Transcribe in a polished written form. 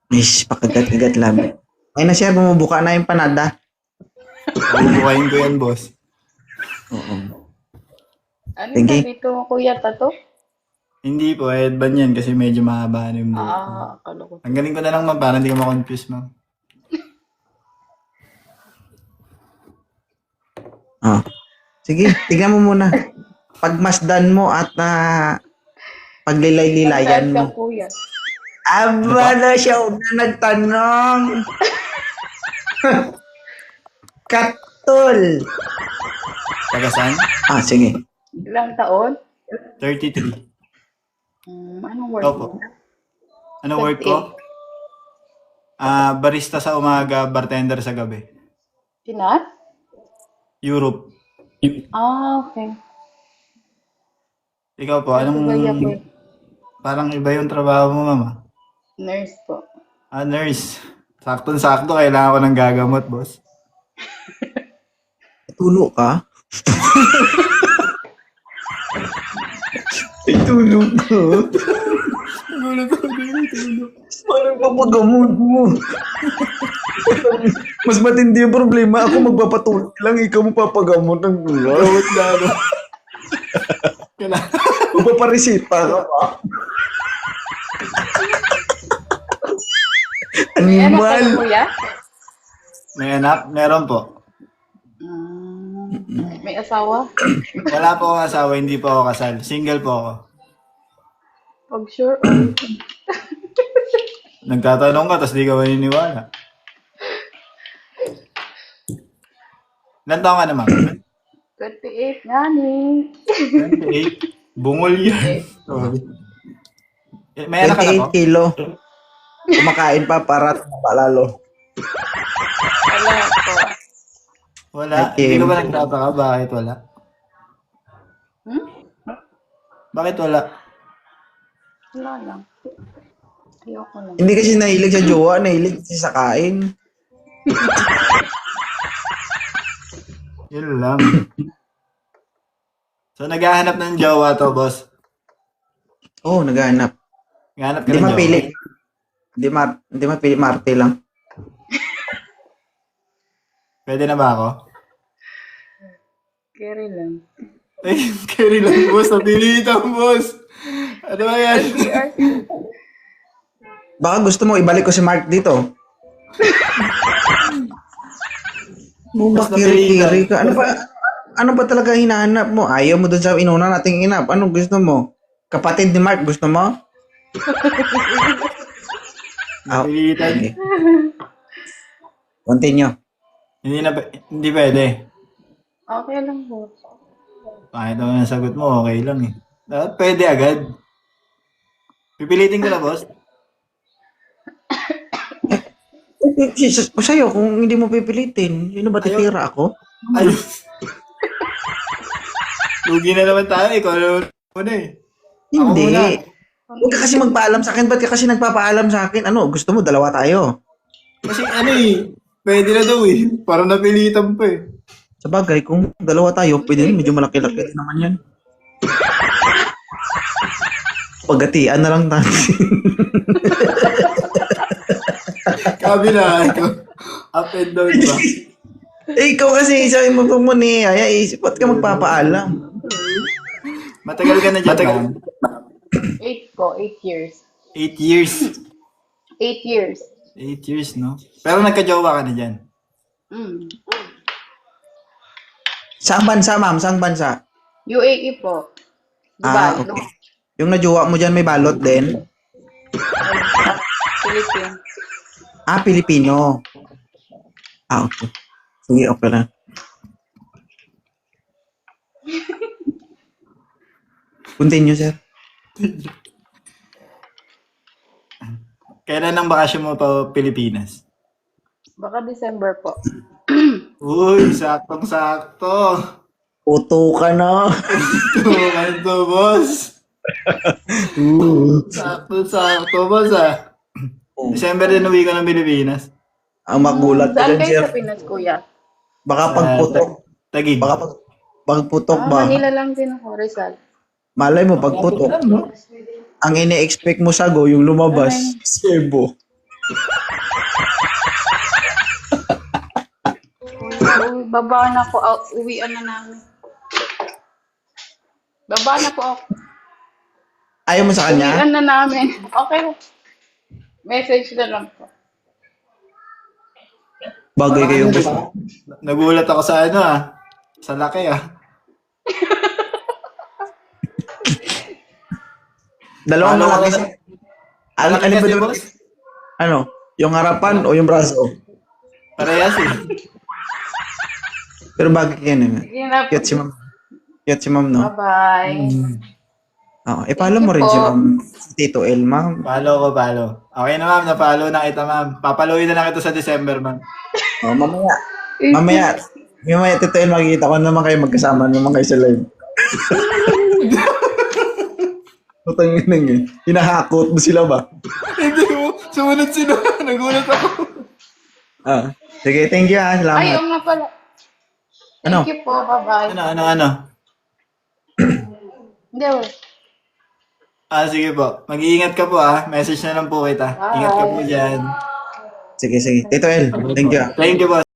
Ish, pakagat-kagat labi. Ay na sir, bumubuka na yung panada. Bubukayin ko yan, boss. Oo. Ano Sige. ba dito, Kuya Tato? Hindi po, headband yan kasi medyo mahaba na yung buhok ko. Akala ko. Ang galing ko na lang, ma'am, para hindi ka ma-confuse, ma'am. Oh. Sige, tignan mo muna. Pagmasdan mo at paglilay-lilayan Saan ka, mo. Kuya? Aba na siya na nagtanong. Katol. Taga saan? Sige. Ilang taon? 33. Anong work Opo. mo? Ano work ko? Barista sa umaga, bartender sa gabi. Sinat? Europe. Okay. Ikaw po, anong... Kaya po. Parang iba yung trabaho mo, mama. Nurse po. Nurse. Saktong-sakto, kailangan ko ng gagamot, boss. Tulo ka? Tulo ka? Parang papagamot mo. Mas matindi yung problema. Ako magpapatuloy lang. Ikaw mo papagamot ng gula. Gamot na, ano. Kailangan... Magpaparesita ka pa. May anak ka Animal. na, Kuya? May anak? Meron po. May asawa? Wala po akong asawa, hindi po ako kasal. Single po ako. Pag sure, Nagtatanong ka, tapos di ka maniniwala. Ilan taon ka na, ma'am? 28 nga ni. 28. Bungol yan. Sorry. May anak ka na po? 28 kilo. Kumakain pa para tumaba lalo. Wala po. Wala. Okay. Hindi ka ba nagtataka? Bakit wala? Bakit wala? Wala lang. Ayoko lang. Hindi kasi nahilig sa jowa, nahilig kasi sa kain. Yun lang. So, naghahanap ng jowa to, boss. Oo, naghahanap. Naghahanap ka Hindi ng jowa. mapili. Hindi mapili, Marte lang. Pwede na ba ako? Carry lang. Ay, carry lang, boss. Napilitan, boss. Ano ba yan? Baka gusto mo ibalik ko si Mark dito. Mo ba Mas napilitan. kiri-kiri ka? Ano ba talaga hinahanap mo? Ayaw mo dun sa inuna nating inap. Anong gusto mo? Kapatid ni Mark, gusto mo? Napilitan. Okay. Continue. Hindi pwede. Okay lang po. Kahit ano ang sagot mo, okay lang eh. Dapat pwede agad. Pipilitin ko na, boss. Sa'yo, kung hindi mo pipilitin, sino ba titira ako? Ay. Lugi na naman tayo. Ikaw naman muna eh. Ako Hindi. muna. Huwag ka kasi magpaalam sa akin. Ba't ka kasi nagpapaalam sa akin? Ano, gusto mo, dalawa tayo. Kasi ano eh, pwede na daw eh. Parang napilitan pa eh. Sa bagay, kung dalawa tayo, pwede rin, medyo malaki-laki rin naman yan. Pagatian na lang natin. Kabila, ikaw. Up and down ba? Ikaw kasi, sabi mo ni Aya, ba't ka magpapaalam? Matagal ka na dyan, ma'am. 8 po. 8 years. 8 years. 8 years. 8 years, no? Pero nagka-jowa ka na dyan. Saang bansa, ma'am? Saang bansa? UAE po. Dubai. Okay. Yung najowa mo dyan, may balot din? Philippines. Pilipino. Okay. Sige, okay lang. Continue, sir. Kailan ang bakasyon mo pa Pilipinas? Baka December po. Uy, saktong-sakto. Puto ka na. Ito, boss. Sakto-sakto, boss ah. December din uwi ka ng Pilipinas. Ang magulat ka Saan dyan, kayo sir. sa Pinas, Kuya? Baka pagputok. Tagig. Baka pagputok ba? Manila lang din ako, Rizal. Malay mo, pagputok. Ang ine-expect mo sa go, yung lumabas, Cebu. Baba na po. Uwian na namin. Baba na po ako. Ayaw mo sa kanya? Uwian na namin. Okay. Message na lang po. Bagay kayong gusto. Nagulat ako sa ano sa laki Dalawang Paano malaki ka- siya. Anak ano ba Kasi, doon? boss? Ano? Yung harapan o yung braso? Parehas eh. Pero bagay kayo naman. Sige na po. Cute si ma'am. Cute si ma'am, no? Bye-bye. Oo. Follow mo Thank rin you si po. ma'am. Si Tito El, ma'am. Follow. Okay na ma'am, na-follow na kita ma'am. Papaluin na lang kita sa December ma'am. Oh, mamaya, Tito El, makikita ko naman kayo magkasama naman kayo sa live. Putang ina yun. Hinahakot mo sila ba? Hindi mo, sumunod sila. Nagulat ako. Sige, thank you ha. Ay, Salamat. oo nga pala. Ano? Thank you po. Bye-bye. Ano? Hindi, wala. Sige po. Mag-iingat ka po Message na lang po kita. Ingat ka po dyan. Sige. Tito El, thank you ha. Thank you boss.